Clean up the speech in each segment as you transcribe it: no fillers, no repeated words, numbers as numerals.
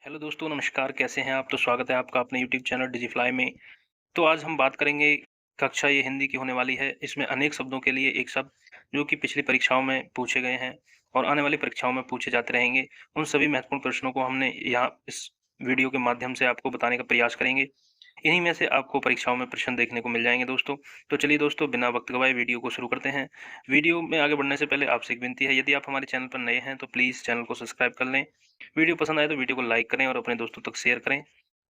Hello दोस्तों, नमस्कार। कैसे हैं आप? तो स्वागत है आपका अपने यूट्यूब चैनल डिजिफ्लाई में। तो आज हम बात करेंगे, कक्षा ये हिंदी की होने वाली है। इसमें अनेक शब्दों के लिए एक शब्द जो कि पिछली परीक्षाओं में पूछे गए हैं और आने वाली परीक्षाओं में पूछे जाते रहेंगे। उन सभी महत्वपूर्ण प्रश्नों को हमने यहाँ इस वीडियो के माध्यम से आपको बताने का प्रयास करेंगे। इन्हीं में से आपको परीक्षाओं में प्रश्न देखने को मिल जाएँगे दोस्तों। तो चलिए दोस्तों, बिना वक़्त गवाए वीडियो को शुरू करते हैं। वीडियो में आगे बढ़ने से पहले आपसे एक विनती है, यदि आप हमारे चैनल पर नए हैं तो प्लीज़ चैनल को सब्सक्राइब कर लें। वीडियो पसंद आए तो वीडियो को लाइक करें और अपने दोस्तों तक शेयर करें।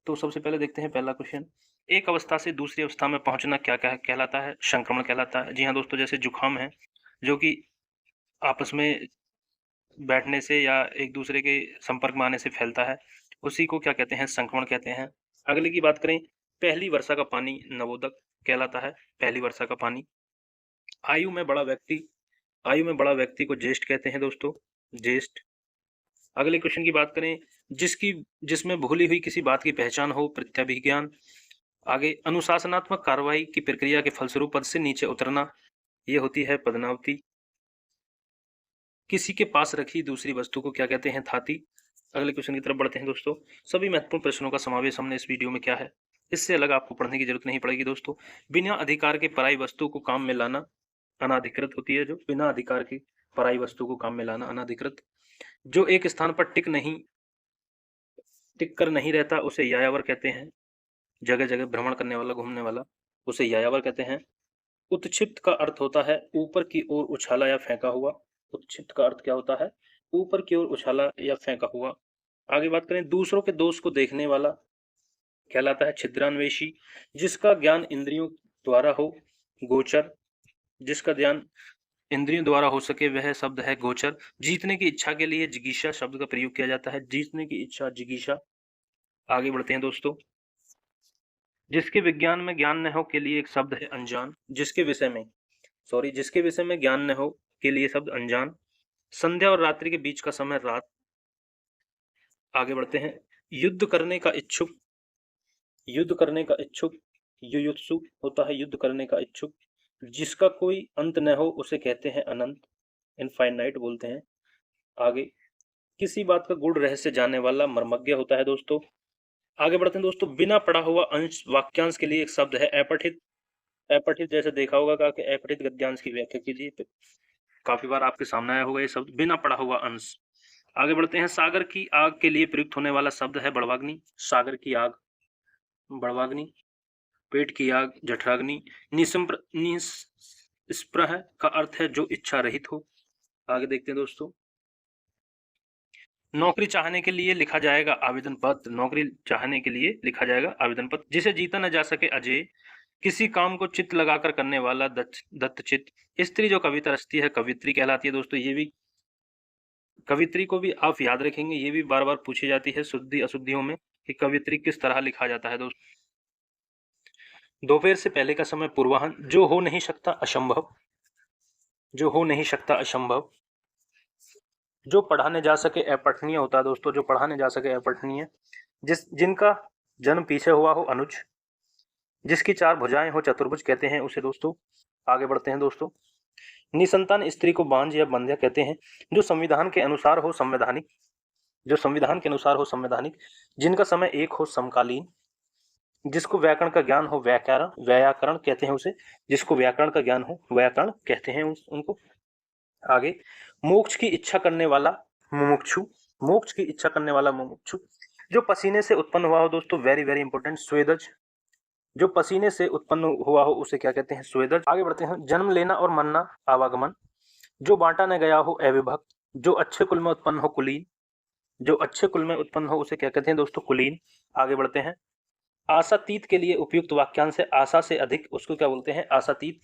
तो सबसे पहले देखते हैं पहला क्वेश्चन। एक अवस्था से दूसरी अवस्था में पहुँचना क्या कहलाता है? संक्रमण कहलाता है। जी हाँ दोस्तों, जैसे जुकाम है, जो कि आपस में बैठने से या एक दूसरे के संपर्क में आने से फैलता है, उसी को क्या कहते हैं? संक्रमण कहते हैं। अगले की बात करें, पहली वर्षा का पानी नवोदक कहलाता है। पहली वर्षा का पानी। आयु में बड़ा व्यक्ति आयु में बड़ा व्यक्ति को ज्येष्ठ कहते हैं दोस्तों, ज्येष्ठ। अगले क्वेश्चन की बात करें, जिसकी जिसमें भूली हुई किसी बात की पहचान हो, प्रत्यभिज्ञान। आगे, अनुशासनात्मक कार्रवाई की प्रक्रिया के फलस्वरूप पद से नीचे उतरना, ये होती है पदोन्नति। किसी के पास रखी दूसरी वस्तु को क्या कहते हैं? थाती। अगले क्वेश्चन की तरफ बढ़ते हैं दोस्तों। सभी महत्वपूर्ण प्रश्नों का समावेश हमने इस वीडियो में किया है। इससे अलग आपको पढ़ने की जरूरत नहीं पड़ेगी दोस्तों। बिना अधिकार के पराई वस्तु को काम में लाना अनाधिकृत होती है। जो बिना अधिकार की पराई वस्तु को काम में लाना अनाधिकृत। जो एक स्थान पर टिक कर नहीं रहता उसे यायावर कहते हैं। जगह जगह भ्रमण करने वाला, घूमने वाला, उसे यायावर कहते हैं। उत्क्षिप्त का अर्थ होता है ऊपर की ओर उछाला या फेंका हुआ। उत्क्षिप्त का अर्थ क्या होता है? ऊपर की ओर उछाला या फेंका हुआ। आगे बात करें, दूसरों के दोष को देखने वाला कहलाता है छिद्रान्वेषी। जिसका ज्ञान इंद्रियों द्वारा हो, गोचर। जिसका ध्यान इंद्रियों द्वारा हो सके वह शब्द है गोचर। जीतने की इच्छा के लिए जिगीषा शब्द का प्रयोग किया जाता है। जीतने की इच्छा, जिगीषा। आगे बढ़ते हैं दोस्तों। जिसके विज्ञान में ज्ञान न हो के लिए एक शब्द है अनजान। जिसके विषय में ज्ञान न हो के लिए शब्द अनजान। संध्या और रात्रि के बीच का समय रात। आगे बढ़ते हैं। युद्ध करने का इच्छुक। युद्ध करने का इच्छुक युयुत्सु होता है, युद्ध करने का इच्छुक। जिसका कोई अंत न हो उसे कहते हैं अनंत, इनफाइनाइट बोलते हैं। आगे, किसी बात का गूढ़ रहस्य जानने वाला मर्मज्ञ होता है दोस्तों। आगे बढ़ते हैं दोस्तों। बिना पढ़ा हुआ अंश वाक्यांश के लिए एक शब्द है अपठित। अपठित जैसे देखा होगा कि अपठित गद्यांश की व्याख्या कीजिए। काफी बार आपके सामने आया होगा ये शब्द, बिना पढ़ा हुआ अंश। आगे बढ़ते हैं। सागर की आग के लिए प्रयुक्त होने वाला शब्द है बड़वाग्नि। सागर की आग, बड़वाग्नि। पेट की आग, जठराग्नि। निस्पृह का अर्थ है जो इच्छा रहित हो। आगे देखते हैं दोस्तों। नौकरी चाहने के लिए लिखा जाएगा आवेदन पत्र। नौकरी चाहने के लिए लिखा जाएगा आवेदन पत्र। जिसे जीता न जा सके अजय। किसी काम को चित्त लगाकर करने वाला दत्तचित्त। स्त्री जो कविता रचती है कवित्री कहलाती है दोस्तों। ये भी कवित्री को भी आप याद रखेंगे, ये भी बार बार पूछी जाती है शुद्धि अशुद्धियों में कि कवित्री किस तरह लिखा जाता है दोस्तों। दोपहर से पहले का समय पूर्वाहन। जो हो नहीं सकता असंभव। जो हो नहीं सकता असंभव। जो पढ़ाने जा सके अपठनीय होता है दोस्तों। जो पढ़ाने जा सके अपठनीय। जिनका जन्म पीछे हुआ हो अनुज। जिसकी चार भुजाएं हो चतुर्भुज कहते हैं उसे दोस्तों। आगे बढ़ते हैं दोस्तों। निसंतान स्त्री को बांझ या बंध्या कहते हैं। जो संविधान के अनुसार हो संवैधानिक। जो संविधान के अनुसार हो संवैधानिक। जिनका समय एक हो समकालीन। जिसको व्याकरण का ज्ञान हो व्याकरण व्याकरण कहते हैं उसे। जिसको व्याकरण का ज्ञान हो व्याकरण कहते हैं उनको। आगे, मोक्ष की इच्छा करने वाला मुमुक्षु। मोक्ष की इच्छा करने वाला मुमुक्षु। जो पसीने से उत्पन्न हुआ हो दोस्तों, वेरी वेरी इंपॉर्टेंट, स्वेदज। जो पसीने से उत्पन्न हुआ हो उसे क्या कहते हैं? स्वेदज। आगे बढ़ते हैं। जन्म लेना और मरना आवागमन। जो बांटा न गया हो अविभक्त। जो अच्छे कुल में उत्पन्न हो कुलीन। जो अच्छे कुल में उत्पन्न हो उसे क्या कहते हैं दोस्तों? कुलीन। आगे बढ़ते हैं। आशातीत के लिए उपयुक्त वाक्यांश है आशा से अधिक, उसको क्या बोलते हैं? आशातीत।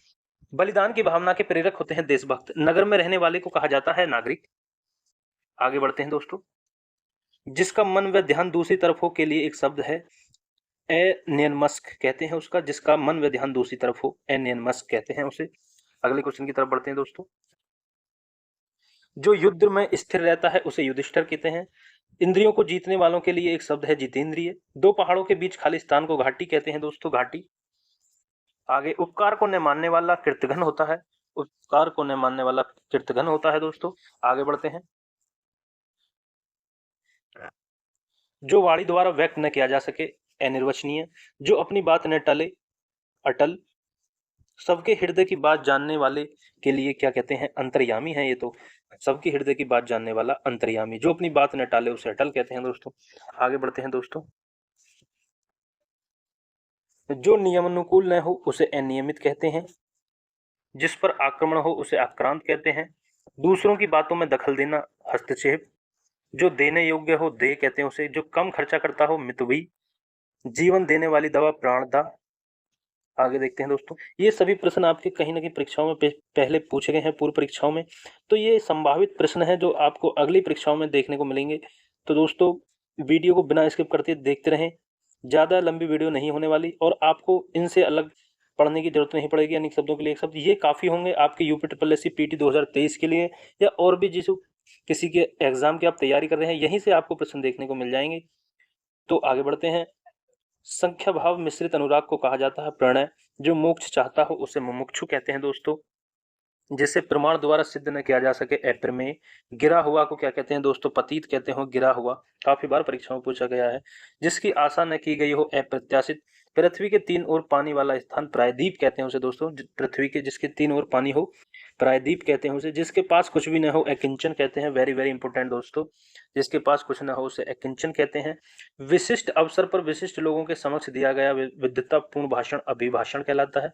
बलिदान की भावना के प्रेरक होते हैं देशभक्त। नगर में रहने वाले को कहा जाता है नागरिक। आगे बढ़ते हैं दोस्तों। जिसका मन व ध्यान दूसरी तरफ हो के लिए एक शब्द है एनियनमस्क कहते हैं उसका। जिसका मन व ध्यान दूसरी तरफ हो एनियनमस्क कहते हैं उसे। अगले क्वेश्चन की तरफ बढ़ते हैं दोस्तों। जो युद्ध में स्थिर रहता है उसे युधिष्ठिर कहते हैं। इंद्रियों को जीतने वालों के लिए एक शब्द है जितेंद्रिय। दो पहाड़ों के बीच खाली स्थान को घाटी कहते हैं दोस्तों, घाटी। आगे, उपकार को न मानने वाला कृतघ्न होता है। उपकार को न मानने वाला कृतघ्न होता है दोस्तों। आगे बढ़ते हैं। जो वाणी द्वारा व्यक्त न किया जा सके अनिर्वचनीय, जो अपनी बात न टले अटल, सबके हृदय की बात जानने वाले के लिए क्या कहते हैं, अंतर्यामी है ये तो, सबके हृदय की बात जानने वाला अंतर्यामी, जो अपनी बात न टाले उसे अटल कहते हैं दोस्तों। आगे बढ़ते हैं दोस्तों। जो नियमानुकूल न हो उसे अनियमित कहते हैं, जिस पर आक्रमण हो उसे आक्रांत कहते हैं, दूसरों की बातों में दखल देना हस्तक्षेप, जो देने योग्य हो दे कहते हैं उसे, जो कम खर्चा करता हो मितव्ययी, जीवन देने वाली दवा प्राणदा। आगे देखते हैं दोस्तों। ये सभी प्रश्न आपके कहीं ना कहीं परीक्षाओं में पहले पूछे गए हैं, पूर्व परीक्षाओं में, तो ये संभावित प्रश्न है जो आपको अगली परीक्षाओं में देखने को मिलेंगे। तो दोस्तों वीडियो को बिना स्किप करते देखते रहें, ज़्यादा लंबी वीडियो नहीं होने वाली और आपको इनसे अलग पढ़ने की जरूरत नहीं पड़ेगी। अनेक शब्दों के लिए एक शब्द ये काफ़ी होंगे आपके UP triple S C PT 2023 के लिए, या और भी जिस किसी के एग्जाम की आप तैयारी कर रहे हैं, यहीं से आपको प्रश्न देखने को मिल जाएंगे। तो आगे बढ़ते हैं। संख्या भाव मिश्रित अनुराग को कहा जाता है प्रणय, जो मोक्ष चाहता हो उसे मुमुक्षु कहते हैं दोस्तों, जिसे प्रमाण द्वारा सिद्ध न किया जा सके अप्रमेय। गिरा हुआ को क्या कहते हैं दोस्तों, पतित कहते हो, गिरा हुआ काफी बार परीक्षा में पूछा गया है। जिसकी आशा न की गई हो अप्रत्याशित। पृथ्वी के तीन ओर पानी वाला स्थान प्रायद्वीप कहते हैं उसे दोस्तों, पृथ्वी के जिसके तीन ओर पानी हो प्रायद्वीप कहते हैं उसे। जिसके पास कुछ भी न हो अकिंचन कहते हैं, वेरी वेरी इंपोर्टेंट दोस्तों, जिसके पास कुछ न हो उसे अकिंचन कहते हैं। विशिष्ट अवसर पर विशिष्ट लोगों के समक्ष दिया गया विद्वतापूर्ण भाषण अभिभाषण कहलाता है।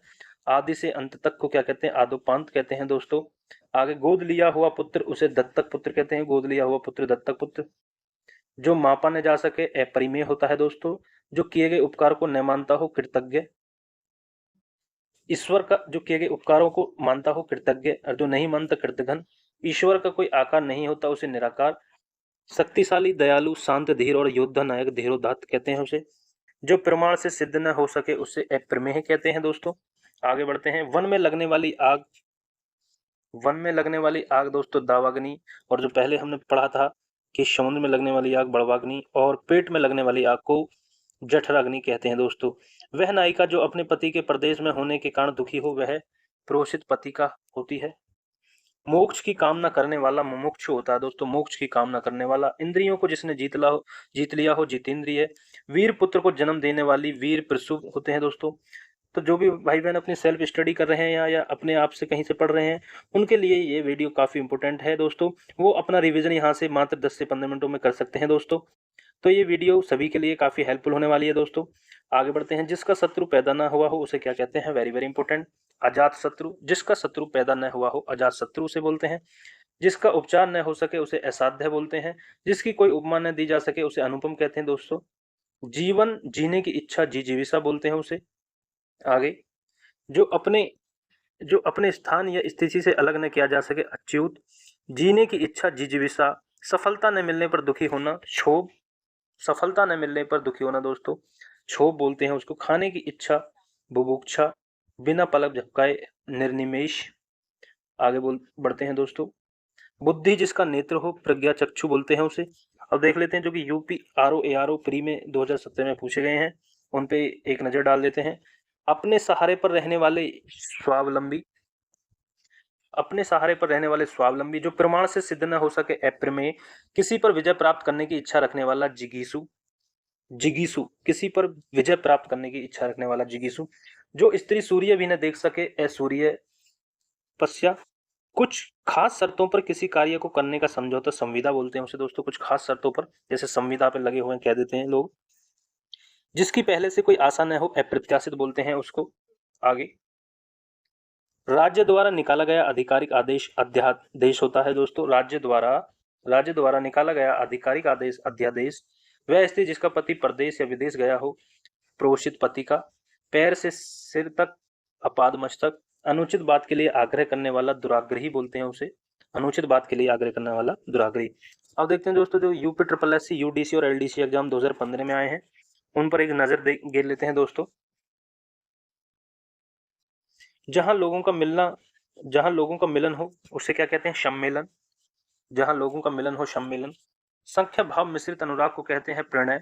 आदि से अंत तक को क्या कहते हैं, आदोपांत कहते हैं दोस्तों। आगे गोद लिया हुआ पुत्र उसे दत्तक पुत्र कहते हैं, गोद लिया हुआ पुत्र दत्तक पुत्र। जो मापा न जा सके अपरिमेय होता है दोस्तों। जो किए गए उपकार को न मानता हो कृतज्ञ। ईश्वर का जो किए गए उपकारों को मानता हो कृतज्ञ, और जो नहीं मानता कृतघ्न। ईश्वर का कोई आकार नहीं होता उसे निराकार। शक्तिशाली दयालु शांत धीर और योद्धा नायक धीरोदात्त कहते हैं उसे। जो प्रमाण से सिद्ध न हो सके उसे अप्रमेय कहते हैं दोस्तों। आगे बढ़ते हैं। वन में लगने वाली आग, वन में लगने वाली आग दोस्तों दावाग्नि, और जो पहले हमने पढ़ा था कि समुद्र में लगने वाली आग बड़वाग्नि, और पेट में लगने वाली आग को जठराग्नि कहते हैं दोस्तों। वह नायिका जो अपने पति के प्रदेश में होने के कारण दुखी हो वह प्रोषित पति का होती है। मोक्ष की कामना करने वाला मुमुक्षु होता है दोस्तों, मोक्ष की कामना करने वाला। इंद्रियों को जिसने जीत लिया हो जितेंद्रिय। वीर पुत्र को जन्म देने वाली वीर प्रसु होते हैं दोस्तों। तो जो भी भाई बहन अपनी सेल्फ स्टडी कर रहे हैं या अपने आप से कहीं से पढ़ रहे हैं, उनके लिए ये वीडियो काफ़ी इंपॉर्टेंट है दोस्तों। वो अपना रिवीजन यहाँ से मात्र 10 से 15 मिनटों में कर सकते हैं दोस्तों। तो ये वीडियो सभी के लिए काफ़ी हेल्पफुल होने वाली है दोस्तों। आगे बढ़ते हैं। जिसका शत्रु पैदा ना हुआ हो उसे क्या कहते हैं, वेरी वेरी इंपॉर्टेंट, अजात शत्रु। जिसका शत्रु पैदा न हुआ हो अजात शत्रु उसे बोलते हैं। जिसका उपचार न हो सके उसे असाध्य बोलते हैं। जिसकी कोई उपमा न दी जा सके उसे अनुपम कहते हैं दोस्तों। जीवन जीने की इच्छा जिजीविषा बोलते हैं उसे। आगे जो अपने स्थान या स्थिति से अलग न किया जा सके अच्युत। जीने की इच्छा जिजीविषा। सफलता न मिलने पर दुखी होना क्षोभ, सफलता न मिलने पर दुखी होना दोस्तों क्षोभ बोलते हैं उसको। खाने की इच्छा बुभुक्षा। बिना पलक झपकाए निर्निमेष। आगे बढ़ते हैं दोस्तों। बुद्धि जिसका नेत्र हो प्रज्ञा चक्षु बोलते हैं उसे। अब देख लेते हैं जो कि यूपी आरओ एआरओ प्री में 2017 में पूछे गए हैं, उन पे एक नजर डाल लेते हैं। अपने सहारे पर रहने वाले स्वावलंबी, अपने सहारे पर रहने वाले स्वावलंबी। जो प्रमाण से सिद्ध न हो सके अप्रमेय। किसी पर विजय प्राप्त करने की इच्छा रखने वाला जिगीसु, जिगीसु किसी पर विजय प्राप्त करने की इच्छा रखने वाला जिगीसु। जो स्त्री सूर्य भी न देख सके असूर्य पश्या। कुछ खास शर्तों पर किसी कार्य को करने का समझौता संविदा बोलते हैं उसे दोस्तों, कुछ खास शर्तों पर, जैसे संविदा पे लगे हुए कह देते हैं लोग। जिसकी पहले से कोई आशा न हो अप्रत्याशित बोलते हैं उसको। आगे राज्य द्वारा निकाला गया आधिकारिक आदेश अध्यादेश होता है दोस्तों। राज्य द्वारा निकाला गया आधिकारिक आदेश अध्यादेश। वह स्त्री जिसका पति प्रदेश या विदेश गया हो प्रोषित पति का। पैर से सिर तक अपाद मस्तक। अनुचित बात के लिए आग्रह करने वाला दुराग्रही बोलते हैं उसे, अनुचित बात के लिए आग्रह करने वाला दुराग्रही। अब देखते हैं दोस्तों जो UP triple S C UDC और एलडीसी एग्जाम 2015 में आए हैं, उन पर एक नजर गेर लेते हैं दोस्तों। जहां लोगों का मिलन हो उसे क्या कहते हैं, सम्मेलन। जहां लोगों का मिलन हो सम्मेलन। संख्या भाव मिश्रित अनुराग को कहते हैं प्रणय।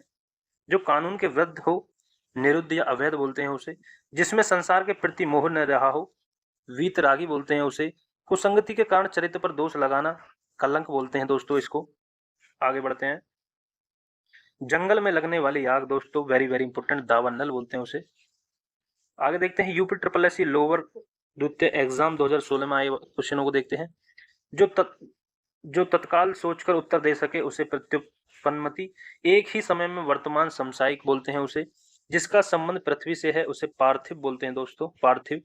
जो कानून के विरुद्ध हो निरुद्ध या अवैध बोलते हैं उसे। जिसमें संसार के प्रति मोह न रहा हो वीतरागी बोलते हैं उसे। कुसंगति के कारण चरित्र पर दोष लगाना कलंक बोलते हैं दोस्तों इसको। आगे बढ़ते हैं। जंगल में लगने वाली आग दोस्तों, वेरी वेरी इंपॉर्टेंट, दावानल बोलते हैं उसे। आगे देखते हैं यूपी ट्रिपल एस लोअर द्वितीय एग्जाम 2016 में आए क्वेश्चनों को देखते हैं। जो तत्काल सोचकर उत्तर दे सके उसे प्रत्युत्पन्नमति, एक ही समय में वर्तमान समसामयिक बोलते हैं उसे। जिसका संबंध पृथ्वी से है उसे पार्थिव बोलते हैं दोस्तों, पार्थिव।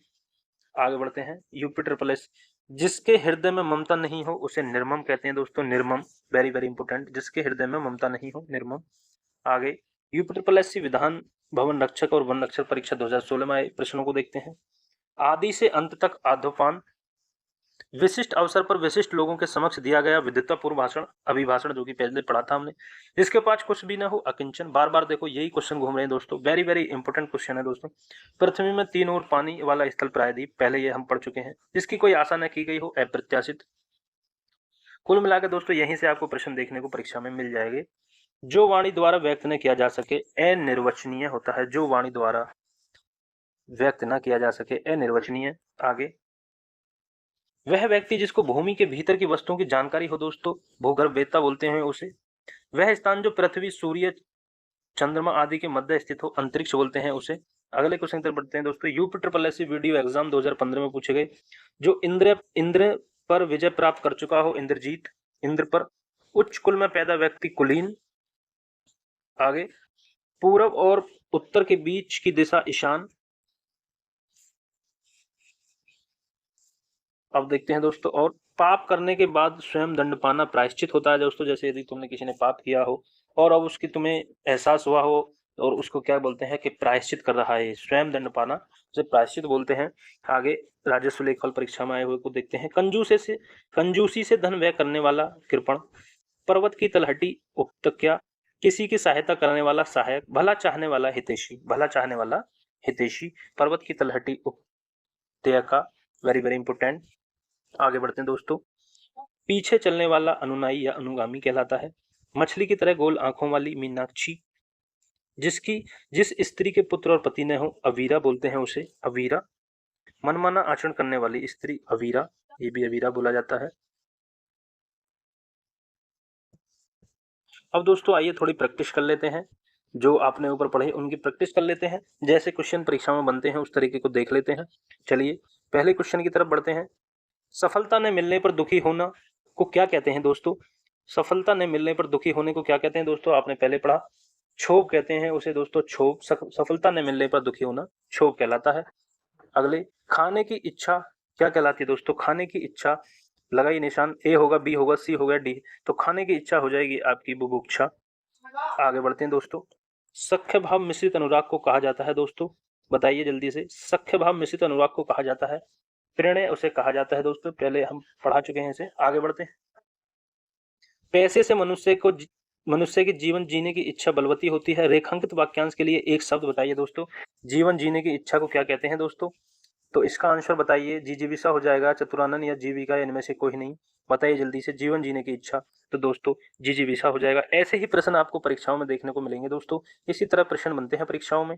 आगे बढ़ते हैं यूपी ट्रिपल एस। जिसके हृदय में ममता नहीं हो उसे निर्मम कहते हैं दोस्तों, निर्मम, वेरी वेरी इंपॉर्टेंट, जिसके हृदय में ममता नहीं हो, निर्मम। आगे UP triple S Vidhan Bhavan रक्षक और वन रक्षक परीक्षा 2016 में आए प्रश्नों को देखते हैं। आदि से अंत तक आद्योपान, विशिष्ट अवसर पर विशिष्ट लोगों के समक्ष दिया गया विद्वतापूर्ण भाषण, अभिभाषण, जो कि पहले पढ़ा था हमने। जिसके पास कुछ भी ना हो, अकिंचन। बार बार देखो यही क्वेश्चन घूम रहे हैं दोस्तों, वेरी वेरी इंपॉर्टेंट क्वेश्चन है दोस्तों। पृथ्वी में तीन और पानी वाला स्थल प्रायद्वीप, पहले ये हम पढ़ चुके हैं। जिसकी कोई आशा न की गई हो, अप्रत्याशित। कुल मिलाकर दोस्तों यहीं से आपको प्रश्न देखने को परीक्षा में मिल जाएंगे। जो वाणी द्वारा व्यक्त न किया जा सके अनिर्वचनीय होता है, जो वाणी द्वारा व्यक्त न किया जा सके अनिर्वचनीय। आगे वह व्यक्ति जिसको भूमि के भीतर की वस्तुओं की जानकारी हो दोस्तों, भूगर्भवेत्ता बोलते हैं उसे। वह स्थान जो पृथ्वी, सूर्य, चंद्रमा आदि के मध्य स्थित हो, अंतरिक्ष बोलते हैं उसे। अगले क्वेश्चन की तरफ बढ़ते हैं दोस्तों। UP triple S video exam 2015 में पूछे गए। जो इंद्र पर विजय प्राप्त कर चुका हो, इंद्रजीत, इंद्र पर। उच्च कुल में पैदा व्यक्ति कुलीन। आगे पूरब और उत्तर के बीच की दिशा ईशान। अब देखते हैं दोस्तों, और पाप करने के बाद स्वयं दंड पाना प्रायश्चित होता है दोस्तों। जैसे यदि तुमने किसी ने पाप किया हो और अब उसकी तुम्हें एहसास हुआ हो, और उसको क्या बोलते हैं कि प्रायश्चित कर रहा है, स्वयं दंड पाना, उसे प्रायश्चित बोलते हैं। आगे राजस्व लेखपाल परीक्षा में आए हुए को देखते हैं। कंजूसी से धन व्यय करने वाला कृपण, पर्वत की तलहटी उपत्यका, किसी की सहायता करने वाला सहायक, भला चाहने वाला हितैषी, भला चाहने वाला हितैषी, पर्वत की तलहटी उपत्यका, वेरी वेरी इंपोर्टेंट। आगे बढ़ते हैं दोस्तों। पीछे चलने वाला अनुनायी या अनुगामी कहलाता है। मछली की तरह गोल आंखों वाली मीनाक्षी, जिस स्त्री के पुत्र और पति न हो, अवीरा बोलते हैं उसे, अवीरा। मनमाना आचरण करने वाली स्त्री अवीरा, ये भी अवीरा बोला जाता है। अब दोस्तों आइए थोड़ी प्रैक्टिस कर लेते हैं, जो आपने ऊपर पढ़े उनकी प्रैक्टिस कर लेते हैं। जैसे क्वेश्चन परीक्षा में बनते हैं उस तरीके को देख लेते हैं। चलिए पहले क्वेश्चन की तरफ बढ़ते हैं। सफलता न मिलने पर दुखी होना को क्या कहते हैं दोस्तों? सफलता न मिलने पर दुखी होने को क्या कहते हैं दोस्तों? आपने पहले पढ़ा, क्षोभ कहते हैं उसे दोस्तों, क्षोभ। सफलता न मिलने पर दुखी होना क्षोभ कहलाता है। अगले, खाने की इच्छा क्या कहलाती है दोस्तों? खाने की इच्छा, लगाइए निशान, ए होगा, बी होगा, सी होगा, डी, तो खाने की इच्छा हो जाएगी आपकी बुभुक्षा। आगे बढ़ते हैं दोस्तों। सख्य भाव मिश्रित अनुराग को कहा जाता है दोस्तों, बताइए जल्दी से। सख्य भाव मिश्रित अनुराग को कहा जाता है, प्रणय उसे कहा जाता है दोस्तों, पहले हम पढ़ा चुके हैं इसे। आगे बढ़ते हैं। पैसे से मनुष्य की जीवन जीने की इच्छा बलवती होती है। रेखांकित वाक्यांश के लिए एक शब्द बताइए दोस्तों। जीवन जीने की इच्छा को क्या कहते हैं दोस्तों? तो इसका आंसर बताइए, जिजीविषा हो जाएगा, चतुरानन या जीविका, इनमें से कोई नहीं। बताइए जल्दी से, जीवन जीने की इच्छा, तो दोस्तों जिजीविषा हो जाएगा। ऐसे ही प्रश्न आपको परीक्षाओं में देखने को मिलेंगे दोस्तों, इसी तरह प्रश्न बनते हैं परीक्षाओं में।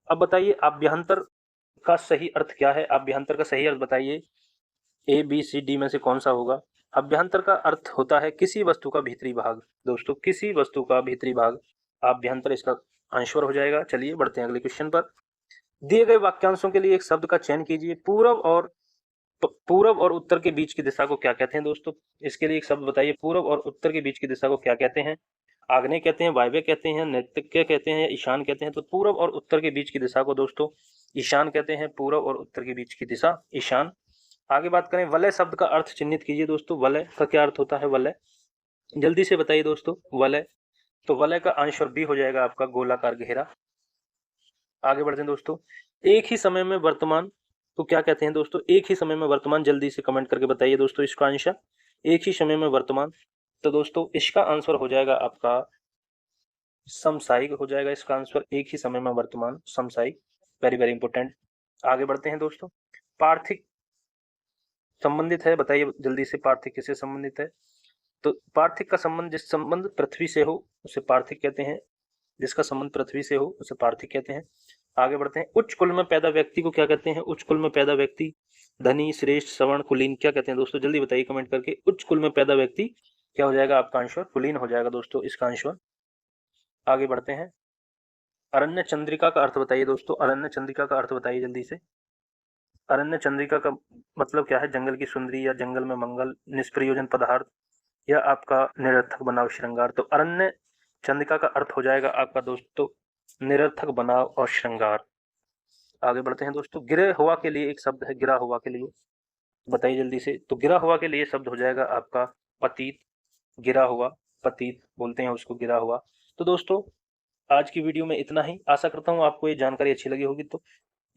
अब बताइए अभ्यंतर का सही अर्थ क्या है? अभ्यंतर का सही अर्थ बताइए, ए बी सी डी में से कौन सा होगा? अभ्यंतर का अर्थ होता है किसी वस्तु का भीतरी भाग दोस्तों, किसी वस्तु का भीतरी भाग, अभ्यंतर इसका आंसर हो जाएगा। चलिए बढ़ते हैं अगले क्वेश्चन पर। दिए गए वाक्यांशों के लिए एक शब्द का चयन कीजिए। पूरब और उत्तर के बीच की दिशा को क्या कहते हैं दोस्तों? इसके लिए एक शब्द बताइए। पूरब और उत्तर के बीच की दिशा को क्या कहते हैं? आग्नेय कहते हैं, वायव्य कहते हैं, नैऋत्य कहते हैं, या ईशान कहते हैं? तो पूरब और उत्तर के बीच की दिशा को दोस्तों ईशान कहते हैं। पूरब और उत्तर के बीच की दिशा ईशान। आगे बात करें, वलय शब्द का अर्थ चिन्हित कीजिए दोस्तों। वलय का क्या अर्थ होता है? वलय जल्दी से बताइए दोस्तों, वलय। तो वलय का आंसर बी हो जाएगा आपका, गोलाकार घेरा। आगे बढ़ते हैं दोस्तों। एक ही समय में वर्तमान तो क्या कहते हैं दोस्तों? एक ही समय में वर्तमान, जल्दी से कमेंट करके बताइए दोस्तों इसका आंसर। एक ही समय में वर्तमान, तो दोस्तों इसका आंसर हो जाएगा आपका समसामयिक हो जाएगा इसका आंसर। एक ही समय में वर्तमान, समसामयिक, वेरी वेरी इंपॉर्टेंट। आगे बढ़ते हैं दोस्तों। पार्थिक संबंधित है, बताइए जल्दी से, पार्थिक किससे संबंधित है? तो पार्थिक का संबंध, जिस संबंध पृथ्वी से हो उसे पार्थिक कहते हैं, जिसका संबंध पृथ्वी से हो उसे पार्थिक कहते हैं। आगे बढ़ते हैं। उच्च कुल में पैदा व्यक्ति को क्या कहते हैं? उच्च कुल में पैदा व्यक्ति, धनी, श्रेष्ठ, सवर्ण, कुलीन, क्या कहते हैं दोस्तों? जल्दी बताइए कमेंट करके। उच्च कुल में पैदा व्यक्ति क्या हो जाएगा आपका आंसर? कुलीन हो जाएगा दोस्तों इसका आंसर। आगे बढ़ते हैं। अरण्य चंद्रिका का अर्थ बताइए दोस्तों, अरण्य चंद्रिका का अर्थ बताइए जल्दी से। अरण्य चंद्रिका का मतलब क्या है? जंगल की सुंदरी या जंगल में मंगल, निष्प्रयोजन पदार्थ या आपका निरर्थक बनाव श्रृंगार। तो अरण्य चंद्रिका का अर्थ हो जाएगा आपका दोस्तों निरर्थक बनाव और श्रृंगार। आगे बढ़ते हैं दोस्तों। गिरे हुआ के लिए एक शब्द है, गिरा हुआ के लिए बताइए जल्दी से। तो गिरा हुआ के लिए शब्द हो जाएगा आपका पतित। गिरा हुआ, पतित बोलते हैं उसको, गिरा हुआ। तो दोस्तों आज की वीडियो में इतना ही। आशा करता हूँ आपको ये जानकारी अच्छी लगी होगी। तो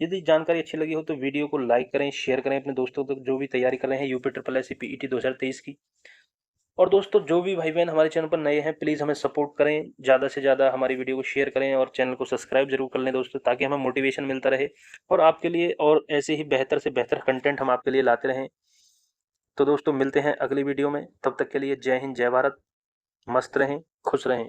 यदि जानकारी अच्छी लगी हो तो वीडियो को लाइक करें, शेयर करें अपने दोस्तों तक जो भी तैयारी कर रहे हैं UP triple S C PET 2023 की। और दोस्तों जो भी भाई बहन हमारे चैनल पर नए हैं प्लीज़ हमें सपोर्ट करें, ज़्यादा से ज़्यादा हमारी वीडियो को शेयर करें और चैनल को सब्सक्राइब जरूर कर लें दोस्तों, ताकि हमें मोटिवेशन मिलता रहे और आपके लिए और ऐसे ही बेहतर से बेहतर कंटेंट हम आपके लिए लाते रहें। तो दोस्तों मिलते हैं अगली वीडियो में, तब तक के लिए जय हिंद, जय भारत। मस्त रहें, खुश रहें।